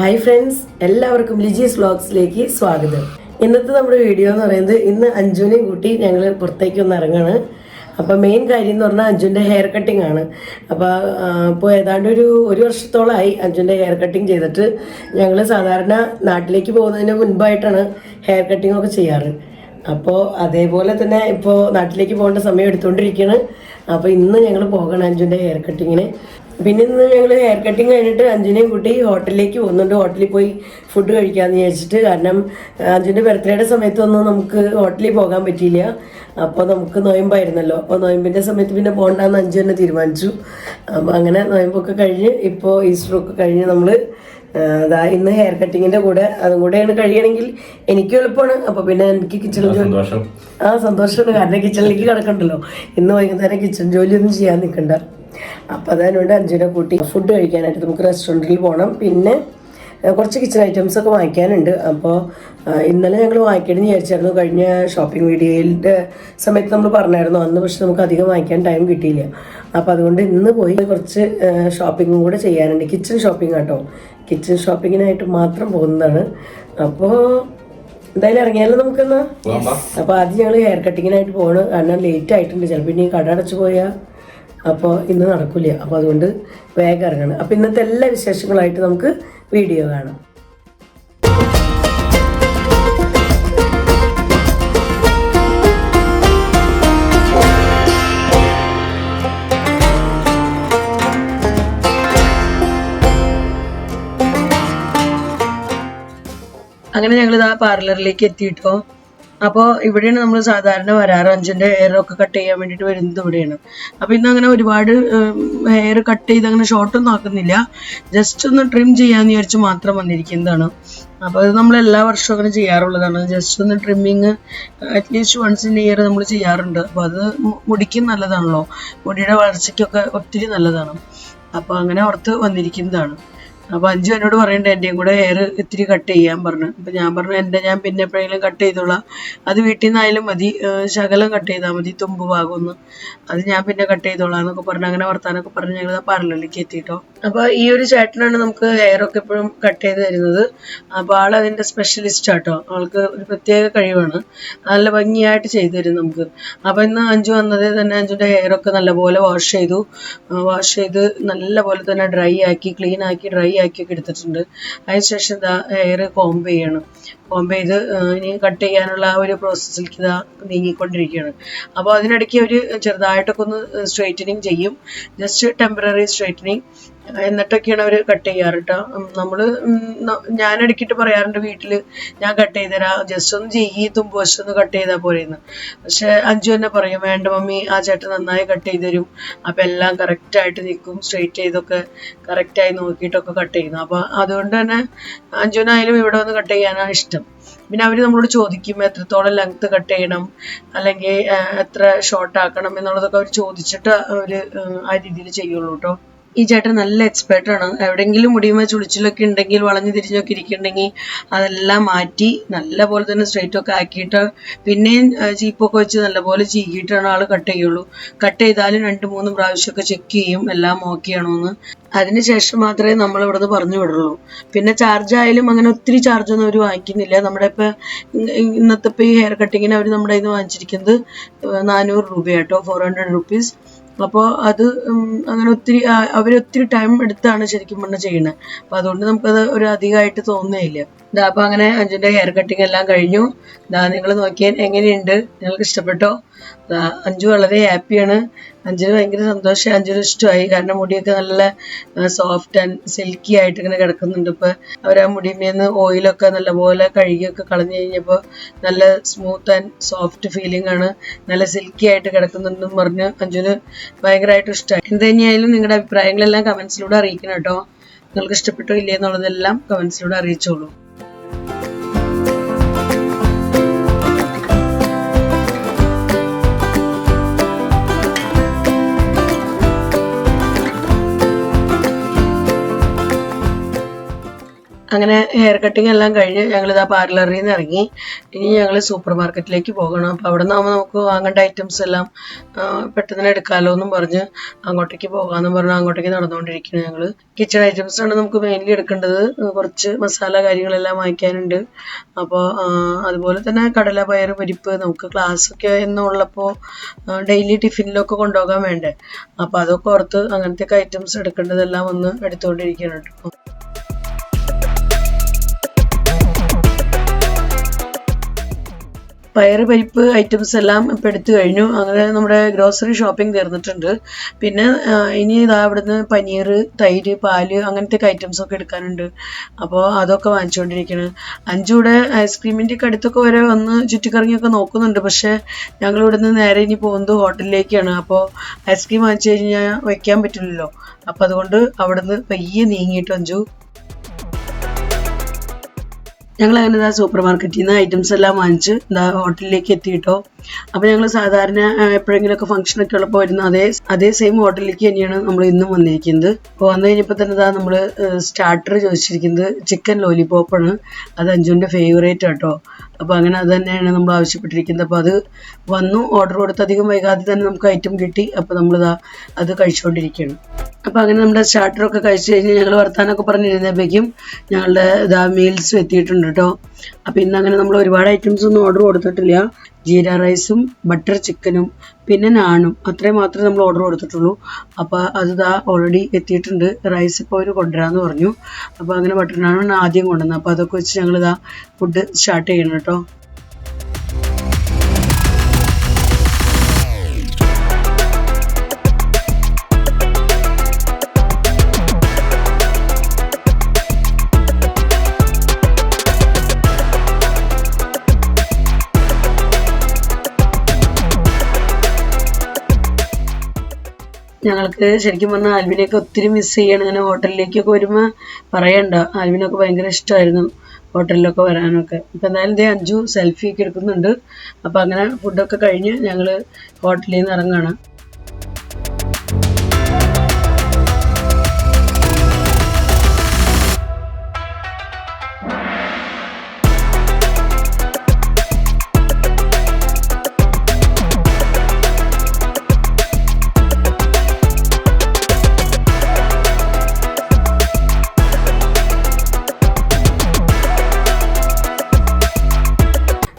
Hi friends, എല്ലാവർക്കും ലിജീസ് വ്ളോഗ്സിലേക്ക് സ്വാഗതം. ഇന്നത്തെ നമ്മുടെ വീഡിയോ എന്ന് പറയുന്നത്, ഇന്ന് അഞ്ജുവിനെയും കൂട്ടി ഞങ്ങൾ പുറത്തേക്ക് ഒന്ന് ഇറങ്ങാണ്. അപ്പോൾ മെയിൻ കാര്യം എന്ന് പറഞ്ഞാൽ അഞ്ജുവിൻ്റെ ഹെയർ കട്ടിംഗ് ആണ്. അപ്പോൾ ഏതാണ്ട് ഒരു വർഷത്തോളമായി അഞ്ജുവിൻ്റെ ഹെയർ കട്ടിങ് ചെയ്തിട്ട്. ഞങ്ങൾ സാധാരണ നാട്ടിലേക്ക് പോകുന്നതിന് മുൻപായിട്ടാണ് ഹെയർ കട്ടിംഗ് ഒക്കെ ചെയ്യാറ്. അപ്പോൾ അതേപോലെ തന്നെ ഇപ്പോൾ നാട്ടിലേക്ക് പോകേണ്ട സമയം എടുത്തുകൊണ്ടിരിക്കുകയാണ്. അപ്പോൾ ഇന്ന് ഞങ്ങൾ പോകണം അഞ്ജുവിൻ്റെ ഹെയർ കട്ടിങ്ങിന്. പിന്നെ ഇന്ന് ഞങ്ങൾ ഹെയർ കട്ടിങ് കഴിഞ്ഞിട്ട് അഞ്ജുനെയും കൂട്ടി ഹോട്ടലിലേക്ക് പോകുന്നുണ്ട്. ഹോട്ടലിൽ പോയി ഫുഡ് കഴിക്കാമെന്ന് വിചാരിച്ചിട്ട്. കാരണം അഞ്ജുൻ്റെ ബർത്ത്ഡേയുടെ സമയത്തൊന്നും നമുക്ക് ഹോട്ടലിൽ പോകാൻ പറ്റിയില്ല. അപ്പോൾ നമുക്ക് നോയമ്പായിരുന്നല്ലോ. അപ്പോൾ നോയമ്പിൻ്റെ സമയത്ത് പിന്നെ പോകണ്ടെന്ന് അഞ്ജു തന്നെ തീരുമാനിച്ചു. അപ്പോൾ അങ്ങനെ നോയമ്പൊക്കെ കഴിഞ്ഞ് ഇപ്പോൾ ഈസ്റ്ററൊക്കെ കഴിഞ്ഞ് നമ്മൾ ഇന്ന് ഹെയർ കട്ടിങ്ങിൻ്റെ കൂടെ അതും കൂടെയാണ് കഴിയണമെങ്കിൽ എനിക്കും എളുപ്പമാണ്. അപ്പോൾ പിന്നെ എനിക്ക് കിച്ചൺ ജോലി സന്തോഷമാണ്. കാരണം കിച്ചണിലേക്ക് കിടക്കണ്ടല്ലോ. ഇന്ന് വൈകുന്നേരം കിച്ചൺ ജോലിയൊന്നും ചെയ്യാൻ നിൽക്കണ്ട. അപ്പോൾ അതിനുവേണ്ടി അഞ്ജുനെ കൂട്ടി ഫുഡ് കഴിക്കാനായിട്ട് നമുക്ക് റെസ്റ്റോറൻറ്റിൽ പോകണം. പിന്നെ കുറച്ച് കിച്ചൺ ഐറ്റംസ് ഒക്കെ വാങ്ങിക്കാനുണ്ട്. അപ്പോൾ ഇന്നലെ ഞങ്ങൾ വാങ്ങിക്കണമെന്ന് വിചാരിച്ചായിരുന്നു. കഴിഞ്ഞ ഷോപ്പിംഗ് വീഡിയോയിൻ്റെ സമയത്ത് നമ്മൾ പറഞ്ഞായിരുന്നു അന്ന്. പക്ഷെ നമുക്ക് അധികം വാങ്ങിക്കാൻ ടൈം കിട്ടിയില്ല. അപ്പോൾ അതുകൊണ്ട് ഇന്ന് പോയി കുറച്ച് ഷോപ്പിങ്ങും കൂടെ ചെയ്യാനുണ്ട്. കിച്ചൺ ഷോപ്പിംഗ് കേട്ടോ. കിച്ചൺ ഷോപ്പിങ്ങിനായിട്ട് മാത്രം പോകുന്നതാണ്. അപ്പോൾ എന്തായാലും ഇറങ്ങിയാലും നമുക്കെന്നാ. അപ്പോൾ ആദ്യം ഞങ്ങൾ ഹെയർ കട്ടിങ്ങിനായിട്ട് പോകണം. കാരണം ലേറ്റ് ആയിട്ടുണ്ട്. ചിലപ്പോൾ ഇനി കട അടച്ചു പോയാൽ അപ്പോൾ ഇന്ന് നടക്കില്ല. അപ്പോൾ അതുകൊണ്ട് വേഗം ഇറങ്ങണം. അപ്പോൾ ഇന്നത്തെ എല്ലാ വിശേഷങ്ങളായിട്ട് നമുക്ക് വീഡിയോ കാണാം. അങ്ങനെ ഞങ്ങളിത് ആ പാർലറിലേക്ക് എത്തിയിട്ടോ. അപ്പോൾ ഇവിടെയാണ് നമ്മൾ സാധാരണ വരാറ്. അഞ്ജുൻ്റെ ഹെയറൊക്കെ കട്ട് ചെയ്യാൻ വേണ്ടിയിട്ട് വരുന്നത് ഇവിടെയാണ്. അപ്പോൾ ഇന്ന് അങ്ങനെ ഒരുപാട് ഹെയർ കട്ട് ചെയ്ത് അങ്ങനെ ഷോർട്ടൊന്നും ആക്കുന്നില്ല. ജസ്റ്റ് ഒന്ന് ട്രിം ചെയ്യാമെന്ന് വിചാരിച്ച് മാത്രം വന്നിരിക്കുന്നതാണ്. അപ്പോൾ അത് നമ്മൾ എല്ലാ വർഷവും അങ്ങനെ ചെയ്യാറുള്ളതാണ്. ജസ്റ്റ് ഒന്ന് trimming at least once in year നമ്മൾ ചെയ്യാറുണ്ട്. അപ്പോൾ അത് മുടിക്കും നല്ലതാണല്ലോ. മുടിയുടെ വളർച്ചയ്ക്കൊക്കെ ഒത്തിരി നല്ലതാണ്. അപ്പോൾ അങ്ങനെ ഓർത്ത് വന്നിരിക്കുന്നതാണ്. അപ്പോൾ അഞ്ജു എന്നോട് പറയണ്ട എൻ്റെയും കൂടെ ഹെയർ ഇത്തിരി കട്ട് ചെയ്യാൻ പറഞ്ഞു. അപ്പോൾ ഞാൻ പറഞ്ഞു ഞാൻ പിന്നെ എപ്പോഴെങ്കിലും കട്ട് ചെയ്തോളാം. അത് വീട്ടിൽ നിന്നായാലും മതി, ശകലം കട്ട് ചെയ്താൽ മതി, തുമ്പ് ഭാഗമൊന്ന്. അത് ഞാൻ പിന്നെ കട്ട് ചെയ്തോളാം എന്നൊക്കെ പറഞ്ഞു. അങ്ങനെ വർത്താനൊക്കെ പറഞ്ഞ് ഞങ്ങൾ പാർലറിലേക്ക് എത്തിയിട്ടോ. അപ്പോൾ ഈ ഒരു ചേട്ടനാണ് നമുക്ക് ഹെയറൊക്കെ എപ്പോഴും കട്ട് ചെയ്ത് തരുന്നത്. അപ്പോൾ ആൾ അതിൻ്റെ സ്പെഷ്യലിസ്റ്റ് ആട്ടോ. ആൾക്ക് ഒരു പ്രത്യേക കഴിവാണ്. നല്ല ഭംഗിയായിട്ട് ചെയ്തു തരും നമുക്ക്. അപ്പോൾ ഇന്ന് അഞ്ജു വന്നത് തന്നെ അഞ്ജുൻ്റെ ഹെയറൊക്കെ നല്ലപോലെ വാഷ് ചെയ്ത് നല്ലപോലെ തന്നെ ഡ്രൈ ആക്കി ക്ലീൻ ആക്കി ഡ്രൈ ആക്കിയൊക്കെ എടുത്തിട്ടുണ്ട്. അതിനുശേഷം ഹെയർ കോംബ് ചെയ്യണം. കോംബ് ചെയ്ത് ഇനി കട്ട് ചെയ്യാനുള്ള ആ ഒരു പ്രോസസ്സിലേക്ക് നീങ്ങിക്കൊണ്ടിരിക്കുകയാണ്. അപ്പോൾ അതിനിടയ്ക്ക് ഒരു ചെറുതായിട്ടൊക്കെ ഒന്ന് സ്ട്രെയിറ്റനിങ് ചെയ്യും. Just temporary straightening. എന്നിട്ടൊക്കെയാണ് അവർ കട്ട് ചെയ്യാറ് കേട്ടോ. ഞാൻ ഇടയ്ക്കിട്ട് പറയാറുണ്ട് വീട്ടിൽ ഞാൻ കട്ട് ചെയ്തുതരാം, ജസ്റ്റ് ഒന്ന് ചെയ്യി, തുമ്പ് വശം കട്ട് ചെയ്താൽ പോരെയെന്ന്. പക്ഷെ അഞ്ജു തന്നെ പറയും വേണ്ട മമ്മി, ആ ചേട്ടൻ നന്നായി കട്ട് ചെയ്ത് തരും. അപ്പം എല്ലാം കറക്റ്റായിട്ട് നിൽക്കും, സ്ട്രെയിറ്റ് ചെയ്തൊക്കെ കറക്റ്റായി നോക്കിയിട്ടൊക്കെ കട്ട് ചെയ്യുന്നു. അപ്പോൾ അതുകൊണ്ട് തന്നെ അഞ്ജുനായാലും ഇവിടെ വന്ന് കട്ട് ചെയ്യാനാണ് ഇഷ്ടം. പിന്നെ അവർ നമ്മളോട് ചോദിക്കും എത്രത്തോളം ലെങ്ത് കട്ട് ചെയ്യണം, അല്ലെങ്കിൽ എത്ര ഷോർട്ട് ആക്കണം എന്നുള്ളതൊക്കെ അവർ ചോദിച്ചിട്ട് അവർ ആ രീതിയിൽ ചെയ്യുള്ളൂ കേട്ടോ. ഈ ചേട്ടൻ നല്ല എക്സ്പേർട്ടാണ്. എവിടെയെങ്കിലും മുടിയുമ്പോൾ ചുളിച്ചിലൊക്കെ ഉണ്ടെങ്കിൽ വളഞ്ഞു തിരിഞ്ഞൊക്കെ ഇരിക്കുന്നുണ്ടെങ്കിൽ അതെല്ലാം മാറ്റി നല്ല പോലെ തന്നെ സ്ട്രെയിറ്റ് ഒക്കെ ആക്കിയിട്ട് പിന്നെയും ചീപ്പൊക്കെ വെച്ച് നല്ലപോലെ ചീകിയിട്ടാണ് ആൾ കട്ട് ചെയ്യുള്ളൂ. കട്ട് ചെയ്താലും 2-3 പ്രാവശ്യമൊക്കെ ചെക്ക് ചെയ്യും എല്ലാം ഓക്കെ ആണോ എന്ന്. അതിനുശേഷം മാത്രമേ നമ്മൾ ഇവിടുന്ന് പറഞ്ഞു വിടുള്ളൂ. പിന്നെ ചാർജ് ആയാലും അങ്ങനെ ഒത്തിരി ചാർജൊന്നും അവർ വാങ്ങിക്കുന്നില്ല. നമ്മുടെ ഇന്നത്തെ ഈ ഹെയർ കട്ടിങ്ങിന് അവർ നമ്മുടെ കയ്യിൽ നിന്ന് വാങ്ങിച്ചിരിക്കുന്നത് 400 രൂപയാട്ടോ, 400 rupees. അപ്പോൾ അത് അങ്ങനെ അവരൊത്തിരി ടൈം എടുത്താണ് ശരിക്കും പറഞ്ഞാൽ ചെയ്യുന്നത്. അപ്പോൾ അതുകൊണ്ട് നമുക്കത് ഒരു അധികമായിട്ട് തോന്നുകയില്ല. അപ്പോൾ അങ്ങനെ അഞ്ജുൻ്റെ ഹെയർ കട്ടിങ് എല്ലാം കഴിഞ്ഞു. നിങ്ങൾ നോക്കിയാൽ എങ്ങനെയുണ്ട്, നിങ്ങൾക്ക് ഇഷ്ടപ്പെട്ടോ? അഞ്ജു വളരെ ഹാപ്പിയാണ്. അഞ്ജുന് ഭയങ്കര സന്തോഷം, അഞ്ജുന് ഇഷ്ടമായി. കാരണം മുടിയൊക്കെ നല്ല സോഫ്റ്റ് ആൻഡ് സിൽക്കി ആയിട്ട് ഇങ്ങനെ കിടക്കുന്നുണ്ട്. ഇപ്പം അവർ ആ മുടിമേന്ന് ഓയിലൊക്കെ നല്ലപോലെ കഴുകിയൊക്കെ കളഞ്ഞു കഴിഞ്ഞപ്പോൾ നല്ല സ്മൂത്ത് ആൻഡ് സോഫ്റ്റ് ഫീലിംഗ് ആണ്, നല്ല സിൽക്കി ആയിട്ട് കിടക്കുന്നുണ്ടെന്ന് പറഞ്ഞ് അഞ്ജുന് ഭയങ്കരമായിട്ട് ഇഷ്ടമായി. എന്ത് തന്നെയായാലും നിങ്ങളുടെ അഭിപ്രായങ്ങളെല്ലാം കമൻസിലൂടെ അറിയിക്കണം കേട്ടോ. നിങ്ങൾക്ക് ഇഷ്ടപ്പെട്ടോ ഇല്ലേ എന്നുള്ളതെല്ലാം കമൻസിലൂടെ അറിയിച്ചോളൂ. അങ്ങനെ ഹെയർ കട്ടിങ് എല്ലാം കഴിഞ്ഞ് ഞങ്ങളിതാ പാർലറിൽ നിന്ന് ഇറങ്ങി. ഇനി ഞങ്ങൾ സൂപ്പർ മാർക്കറ്റിലേക്ക് പോകണം. അപ്പോൾ അവിടെ നിന്നാകുമ്പോൾ നമുക്ക് വാങ്ങേണ്ട ഐറ്റംസ് എല്ലാം പെട്ടെന്ന് എടുക്കാമല്ലോ എന്നും പറഞ്ഞ് അങ്ങോട്ടേക്ക് പോകാമെന്നും പറഞ്ഞ് അങ്ങോട്ടേക്ക് നടന്നുകൊണ്ടിരിക്കുന്നു. ഞങ്ങൾ കിച്ചൺ ഐറ്റംസ് ആണ് നമുക്ക് മെയിൻലി എടുക്കേണ്ടത്. കുറച്ച് മസാല കാര്യങ്ങളെല്ലാം വാങ്ങിക്കാനുണ്ട്. അപ്പോൾ അതുപോലെ തന്നെ കടല, പയർ, പരിപ്പ് നമുക്ക് ക്ലാസ്സൊക്കെ എന്നുള്ളപ്പോൾ ഡെയിലി ടിഫിനിലൊക്കെ കൊണ്ടുപോകാൻ വേണ്ടേ. അപ്പോൾ അതൊക്കെ ഓർത്ത് അങ്ങനത്തെ ഐറ്റംസ് എടുക്കേണ്ടതെല്ലാം ഒന്ന് എടുത്തുകൊണ്ടിരിക്കുകയാണ് കേട്ടോ. പയർ, പരിപ്പ് ഐറ്റംസ് എല്ലാം ഇപ്പം എടുത്തു കഴിഞ്ഞു. അങ്ങനെ നമ്മുടെ ഗ്രോസറി ഷോപ്പിംഗ് തീർന്നിട്ടുണ്ട്. പിന്നെ ഇനി ഇതാ ഇവിടുന്ന് പനീർ, തൈര്, പാല് അങ്ങനത്തെ ഐറ്റംസൊക്കെ എടുക്കാനുണ്ട്. അപ്പോൾ അതൊക്കെ വാങ്ങിച്ചുകൊണ്ടിരിക്കുകയാണ്. അഞ്ചൂടെ ഐസ്ക്രീമിൻ്റെ അടുത്തൊക്കെ വരെ വന്ന് ചുറ്റിക്കറങ്ങിയൊക്കെ നോക്കുന്നുണ്ട്. പക്ഷേ ഞങ്ങൾ ഇവിടുന്ന് നേരെ ഇനി പോകുന്നത് ഹോട്ടലിലേക്കാണ്. അപ്പോൾ ഐസ്ക്രീം വാങ്ങിച്ചു കഴിഞ്ഞാൽ വയ്ക്കാൻ പറ്റില്ലല്ലോ. അപ്പോൾ അതുകൊണ്ട് അവിടുന്ന് പയ്യെ നീങ്ങിയിട്ട് അഞ്ചു ഞങ്ങൾ അങ്ങനെ ഇതാ സൂപ്പർ മാർക്കറ്റിൽ നിന്ന് ഐറ്റംസ് എല്ലാം വാങ്ങിച്ച് ഇതാ ഹോട്ടലിലേക്ക് എത്തിയിട്ടോ. അപ്പോൾ ഞങ്ങൾ സാധാരണ എപ്പോഴെങ്കിലുമൊക്കെ ഫംഗ്ഷനൊക്കെ ഉള്ളപ്പോൾ വരുന്ന അതേ സെയിം ഹോട്ടലിലേക്ക് തന്നെയാണ് നമ്മൾ ഇന്നും വന്നിരിക്കുന്നത്. അപ്പോൾ വന്നു കഴിഞ്ഞപ്പോൾ തന്നെ ഇതാ നമ്മൾ സ്റ്റാർട്ടർ ചോദിച്ചിരിക്കുന്നത് ചിക്കൻ ലോലിപോപ്പാണ്. അത് അഞ്ജുവിൻ്റെ ഫേവറേറ്റ് കേട്ടോ. അപ്പോൾ അങ്ങനെ അത് തന്നെയാണ് നമ്മൾ ആവശ്യപ്പെട്ടിരിക്കുന്നത്. അപ്പോൾ അത് വന്നു, ഓർഡർ കൊടുത്ത് അധികം വൈകാതെ തന്നെ നമുക്ക് ഐറ്റം കിട്ടി. അപ്പോൾ നമ്മളിതാ അത് കഴിച്ചുകൊണ്ടിരിക്കുകയാണ്. അപ്പോൾ അങ്ങനെ നമ്മുടെ സ്റ്റാർട്ടറൊക്കെ കഴിച്ച് കഴിഞ്ഞ് ഞങ്ങൾ വർത്താനമൊക്കെ പറഞ്ഞിരുന്നപ്പോഴേക്കും ഞങ്ങളുടെ മീൽസും എത്തിയിട്ടുണ്ട് കേട്ടോ. അപ്പോൾ ഇന്ന് അങ്ങനെ നമ്മൾ ഒരുപാട് ഐറ്റംസ് ഒന്നും ഓർഡർ കൊടുത്തിട്ടില്ല. ജീര റൈസും ബട്ടർ ചിക്കനും പിന്നെ നാണും അത്രയും മാത്രമേ നമ്മൾ ഓർഡർ കൊടുത്തിട്ടുള്ളൂ. അപ്പോൾ അത് ഓൾറെഡി എത്തിയിട്ടുണ്ട്. റൈസ് ഇപ്പോൾ അവർ കൊണ്ടുവരാമെന്ന് പറഞ്ഞു. അപ്പോൾ അങ്ങനെ ബട്ടർ നാണാണ് ആദ്യം കൊണ്ടുവന്നത്. അപ്പോൾ അതൊക്കെ വെച്ച് ഞങ്ങളിതാ ഫുഡ് സ്റ്റാർട്ട് ചെയ്യണം കേട്ടോ. ഞങ്ങൾക്ക് ശരിക്കും പറഞ്ഞാൽ ആൽവിനെയൊക്കെ ഒത്തിരി മിസ് ചെയ്യണം. അങ്ങനെ ഹോട്ടലിലേക്കൊക്കെ വരുമ്പോൾ പറയണ്ട, ആൽവിനൊക്കെ ഭയങ്കര ഇഷ്ടമായിരുന്നു ഹോട്ടലിലൊക്കെ വരാനൊക്കെ. ഇപ്പം എന്തായാലും ഇതേ അഞ്ചു സെൽഫിയൊക്കെ എടുക്കുന്നുണ്ട്. അപ്പോൾ അങ്ങനെ ഫുഡൊക്കെ കഴിഞ്ഞ് ഞങ്ങൾ ഹോട്ടലിൽ നിന്ന് ഇറങ്ങുകയാണ്.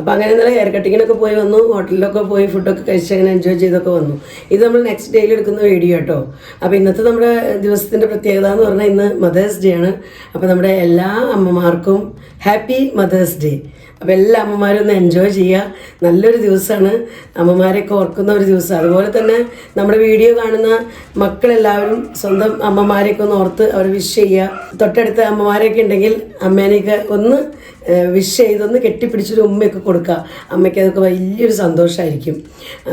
അപ്പോൾ അങ്ങനെ ഇന്നലെ ഹെയർ കട്ടിങ്ങിനൊക്കെ പോയി വന്നു, ഹോട്ടലിലൊക്കെ പോയി ഫുഡൊക്കെ കഴിച്ച് അങ്ങനെ എൻജോയ് ചെയ്തൊക്കെ വന്നു. ഇത് നമ്മൾ നെക്സ്റ്റ് ഡേയിൽ എടുക്കുന്ന വീഡിയോ കേട്ടോ. അപ്പോൾ ഇന്നത്തെ നമ്മുടെ ദിവസത്തിൻ്റെ പ്രത്യേകത എന്ന് പറഞ്ഞാൽ ഇന്ന് മദേഴ്സ് ഡേ ആണ്. അപ്പോൾ നമ്മുടെ എല്ലാ അമ്മമാർക്കും ഹാപ്പി മദേഴ്സ് ഡേ. അപ്പോൾ എല്ലാ അമ്മമാരും ഒന്ന് എൻജോയ് ചെയ്യുക. നല്ലൊരു ദിവസമാണ്, അമ്മമാരെയൊക്കെ ഓർക്കുന്ന ഒരു ദിവസം. അതുപോലെ തന്നെ നമ്മുടെ വീഡിയോ കാണുന്ന മക്കളെല്ലാവരും സ്വന്തം അമ്മമാരെയൊക്കെ ഒന്ന് ഓർത്ത് അവർ വിഷ് ചെയ്യുക. തൊട്ടടുത്ത അമ്മമാരെയൊക്കെ ഉണ്ടെങ്കിൽ അമ്മേനെയൊക്കെ ഒന്ന് വിഷ് ചെയ്തൊന്ന് കെട്ടിപ്പിടിച്ചൊരു ഉമ്മയൊക്കെ കൊടുക്കുക. അമ്മയ്ക്ക് അതൊക്കെ വലിയൊരു സന്തോഷമായിരിക്കും.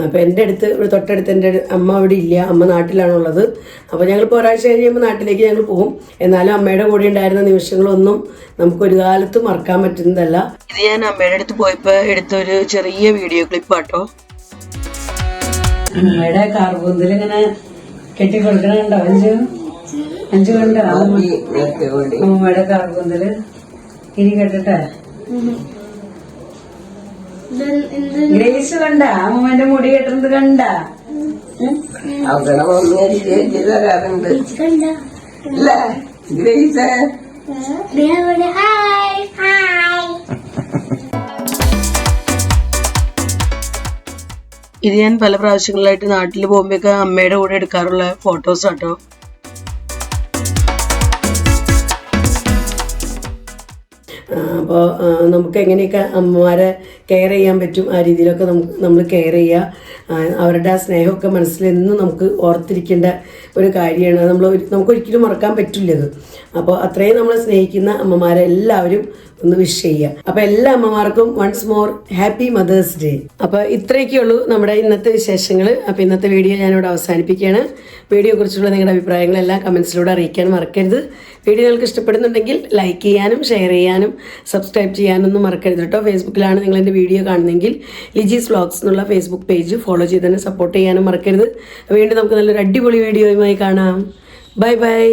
അപ്പോൾ എൻ്റെ അടുത്ത് ഇവിടെ തൊട്ടടുത്ത് എൻ്റെ അമ്മ അവിടെ ഇല്ല, അമ്മ നാട്ടിലാണുള്ളത്. അപ്പോൾ ഞങ്ങളിപ്പോൾ ഒരാഴ്ച കഴിയുമ്പോൾ നാട്ടിലേക്ക് ഞങ്ങൾ പോകും. എന്നാലും അമ്മയുടെ കൂടെ ഉണ്ടായിരുന്ന നിമിഷങ്ങളൊന്നും നമുക്കൊരു കാലത്തും മറക്കാൻ പറ്റുന്നതല്ല. ഇത് ഞാൻ അമ്മയുടെ അടുത്ത് പോയപ്പോൾ എടുത്തൊരു ചെറിയ വീഡിയോ ക്ലിപ്പാട്ടോ. അമ്മയുടെ കാർബൂന്തിൽ ഇങ്ങനെ കെട്ടി കൊടുക്കണുണ്ടോ അഞ്ചു? അഞ്ചു കണ്ടോ അമ്മയുടെ കാർബൂന്തില് ഇനി കേട്ടിട്ടെ? ഗ്രേസ് കണ്ട അമ്മന്റെ മുടി കെട്ടുന്നത് കണ്ട? ഗ്രേസ് ഇത് ഞാൻ പല പ്രാവശ്യങ്ങളിലായിട്ട് നാട്ടിൽ പോകുമ്പോഴൊക്കെ അമ്മയുടെ കൂടെ എടുക്കാറുള്ള ഫോട്ടോസ് ആട്ടോ. അപ്പോൾ നമുക്ക് എങ്ങനെയൊക്കെ അമ്മമാരെ കെയർ ചെയ്യാൻ പറ്റും ആ രീതിയിലൊക്കെ നമ്മൾ കെയർ ചെയ്യുക. അവരുടെ ആ സ്നേഹമൊക്കെ മനസ്സിൽ എന്നും നമുക്ക് ഓർത്തിരിക്കേണ്ട ഒരു കാര്യമാണ്. നമുക്കൊരിക്കലും മറക്കാൻ പറ്റില്ലത്. അപ്പോൾ അത്രയും നമ്മളെ സ്നേഹിക്കുന്ന അമ്മമാരെ എല്ലാവരും ഒന്ന് വിഷ് ചെയ്യുക. അപ്പോൾ എല്ലാ അമ്മമാർക്കും once more happy mother's day. അപ്പോൾ ഇത്രയൊക്കെയുള്ളൂ നമ്മുടെ ഇന്നത്തെ വിശേഷങ്ങൾ. അപ്പോൾ ഇന്നത്തെ വീഡിയോ ഞാനിവിടെ അവസാനിപ്പിക്കുകയാണ്. വീഡിയോയെക്കുറിച്ചുള്ള നിങ്ങളുടെ അഭിപ്രായങ്ങളെല്ലാം കമൻസിലൂടെ അറിയിക്കാൻ മറക്കരുത്. വീഡിയോ നിങ്ങൾക്ക് ഇഷ്ടപ്പെടുന്നുണ്ടെങ്കിൽ ലൈക്ക് ചെയ്യാനും ഷെയർ ചെയ്യാനും സബ്സ്ക്രൈബ് ചെയ്യാനൊന്നും മറക്കരുത് കേട്ടോ. ഫേസ്ബുക്കിലാണ് നിങ്ങൾ എൻ്റെ വീഡിയോ കാണുന്നതെങ്കിൽ ലിജീസ് വ്ളോഗ്സ് എന്നുള്ള ഫേസ്ബുക്ക് പേജ് ഫോളോ ചെയ്ത് തന്നെ സപ്പോർട്ട് ചെയ്യാനും മറക്കരുത്. വീണ്ടും നമുക്ക് നല്ലൊരു അടിപൊളി വീഡിയോയുമായി കാണാം. Bye bye.